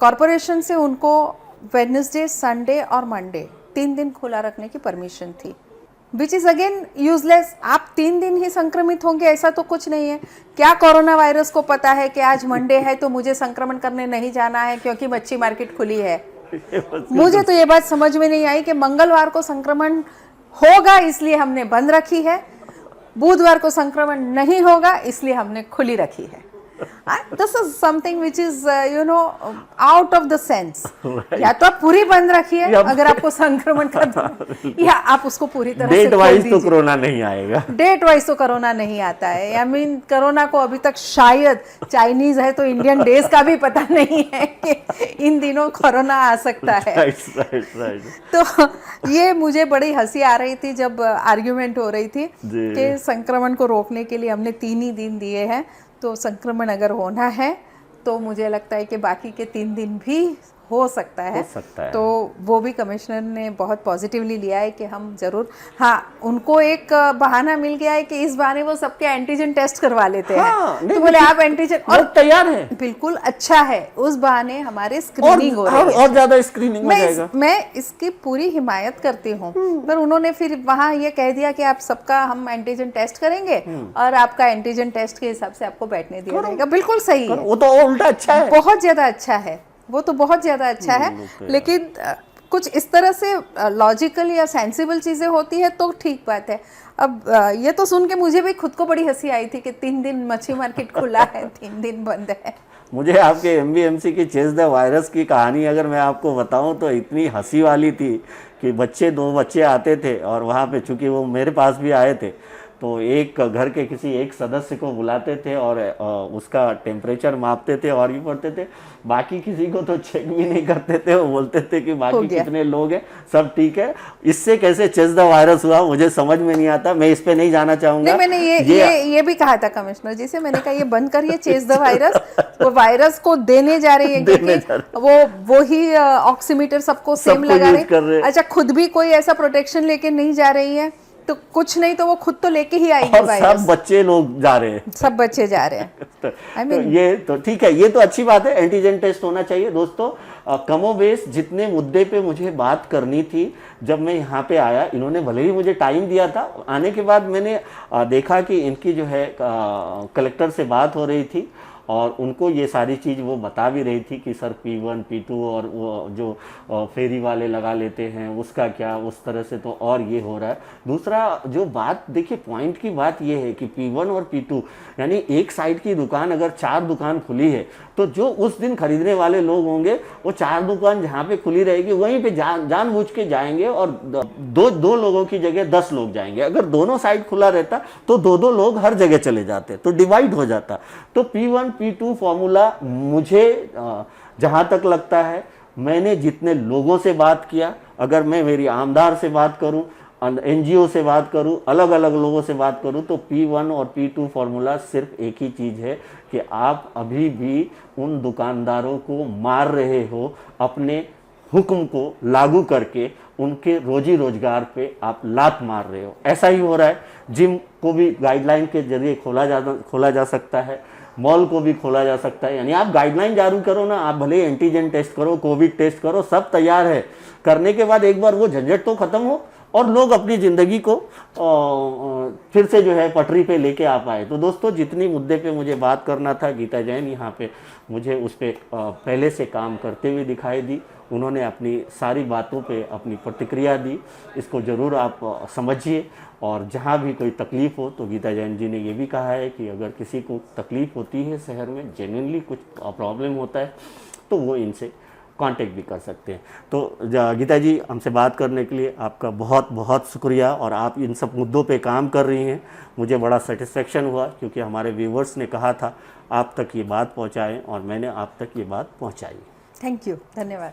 Corporation से उनको Wednesday, Sunday और मंडे 3 दिन खुला रखने की परमिशन थी, विच इज़ अगेन यूजलेस। आप 3 दिन ही संक्रमित होंगे ऐसा तो कुछ नहीं है। क्या कोरोना वायरस को पता है कि आज मंडे है तो मुझे संक्रमण करने नहीं जाना है क्योंकि मच्छी मार्केट खुली है? मुझे तो ये बात समझ में नहीं आई कि मंगलवार को संक्रमण होगा इसलिए हमने बंद रखी है, बुधवार को संक्रमण नहीं होगा इसलिए हमने खुली रखी है। This is something which is out of the sense. या तो आप पूरी बंद रखिए अगर आपको संक्रमण का, या आप उसको पूरी तरह से डेट वाइज तो कोरोना नहीं आएगा, डेट वाइज तो कोरोना नहीं आता है। आई मीन कोरोना को अभी तक शायद चाइनीज है तो इंडियन डेज का भी पता नहीं है कि इन दिनों कोरोना आ सकता है। राइट। तो ये मुझे बड़ी हंसी आ रही थी जब आर्ग्यूमेंट हो रही थी कि संक्रमण को रोकने के लिए हमने 3 ही दिन दिए हैं, तो संक्रमण अगर होना है तो मुझे लगता है कि बाकी के 3 दिन भी हो सकता है। तो वो भी कमिश्नर ने बहुत पॉजिटिवली लिया है कि हम जरूर, हाँ उनको एक बहाना मिल गया है कि इस बहाने वो सबके एंटीजन टेस्ट करवा लेते हैं। तो बोले आप एंटीजन और तैयार है, बिल्कुल अच्छा है, उस बहाने हमारे स्क्रीनिंग हो रही है और ज्यादा स्क्रीनिंग हो जाएगा। मैं इसकी पूरी हिमायत करती हूँ, पर उन्होंने फिर वहाँ ये कह दिया कि आप सबका हम एंटीजन टेस्ट करेंगे और आपका एंटीजन टेस्ट के हिसाब से आपको बैठने दिया जाएगा। बिल्कुल सही है, वो तो उल्टा अच्छा है, बहुत ज्यादा अच्छा है, वो तो बहुत ज़्यादा अच्छा है। लेकिन कुछ इस तरह से लॉजिकल या सेंसिबल चीज़ें होती है तो ठीक बात है। अब ये तो सुन के मुझे भी खुद को बड़ी हंसी आई थी कि 3 दिन मच्छी मार्केट खुला है, 3 दिन बंद है। मुझे आपके MBMC की चेस द वायरस की कहानी अगर मैं आपको बताऊं तो इतनी हंसी वाली थी कि 2 बच्चे आते थे और वहाँ पे चूंकि वो मेरे पास भी आए थे तो एक घर के किसी एक सदस्य को बुलाते थे और उसका टेम्परेचर मापते थे और भी पढ़ते थे, बाकी किसी को तो चेक भी नहीं करते थे। वो बोलते थे कि बाकी कितने लोग हैं, सब ठीक है। इससे कैसे चेस द वायरस हुआ मुझे समझ में नहीं आता, मैं इस पे नहीं जाना चाहूंगा। नहीं, मैंने ये भी कहा था कमिश्नर जी से, मैंने कहा ये बंद करिए चेस द वायरस। वो वायरस को देने जा रही है क्योंकि वो ही ऑक्सीमीटर सबको सेम लगा रहे। अच्छा, खुद भी कोई ऐसा प्रोटेक्शन लेके नहीं जा रही है तो कुछ नहीं तो वो खुद तो लेके ही आएगी वायरस। सब बच्चे लोग जा रहे हैं, सब बच्चे जा रहे हैं। तो ये तो ठीक है, ये तो अच्छी बात है, एंटीजन टेस्ट होना चाहिए। दोस्तों कमोबेश जितने मुद्दे पे मुझे बात करनी थी जब मैं यहाँ पे आया, इन्होंने भले ही मुझे टाइम दिया था, आने के बाद मैंने देखा कि इनकी जो है कलेक्टर से बात हो रही थी और उनको ये सारी चीज़ वो बता भी रही थी कि सर P1 P2 और वो जो फेरी वाले लगा लेते हैं उसका क्या, उस तरह से तो और ये हो रहा है। दूसरा जो बात देखिए, पॉइंट की बात ये है कि P1 और P2 यानी एक साइड की दुकान अगर 4 दुकान खुली है तो जो उस दिन खरीदने वाले लोग होंगे वो 4 दुकान जहाँ पे खुली रहेगी वहीं पे जानबूझ के जाएंगे और दो लोगों की जगह 10 लोग जाएंगे। अगर दोनों साइड खुला रहता तो 2 लोग हर जगह चले जाते, तो डिवाइड हो जाता। तो P1 P2 फॉर्मूला मुझे जहाँ तक लगता है, मैंने जितने लोगों से बात किया, अगर मैं मेरी आमदार से बात करूं, NGO से बात करूं, अलग अलग लोगों से बात करूं, तो P1 और P2 फॉर्मूला सिर्फ एक ही चीज़ है कि आप अभी भी उन दुकानदारों को मार रहे हो, अपने हुक्म को लागू करके उनके रोजी रोजगार पे आप लात मार रहे हो। ऐसा ही हो रहा है। जिम को भी गाइडलाइन के जरिए खोला जा सकता है, मॉल को भी खोला जा सकता है। यानी आप गाइडलाइन जारी करो ना, आप भले एंटीजन टेस्ट करो, कोविड टेस्ट करो, सब तैयार है। करने के बाद एक बार वो झंझट तो खत्म हो और लोग अपनी ज़िंदगी को फिर से जो है पटरी पे लेके आ पाए। तो दोस्तों जितनी मुद्दे पे मुझे बात करना था, गीता जैन यहाँ पे मुझे उस पर पहले से काम करते हुए दिखाई दी। उन्होंने अपनी सारी बातों पे अपनी प्रतिक्रिया दी। इसको ज़रूर आप समझिए और जहाँ भी कोई तकलीफ़ हो तो गीता जैन जी ने ये भी कहा है कि अगर किसी को तकलीफ़ होती है, शहर में जेन्युइनली कुछ प्रॉब्लम होता है, तो वो इनसे कांटेक्ट भी कर सकते हैं। तो गीता जी, हमसे बात करने के लिए आपका बहुत बहुत शुक्रिया। और आप इन सब मुद्दों पे काम कर रही हैं, मुझे बड़ा सेटिस्फेक्शन हुआ क्योंकि हमारे व्यूवर्स ने कहा था आप तक ये बात पहुंचाएं और मैंने आप तक ये बात पहुंचाई। थैंक यू, धन्यवाद।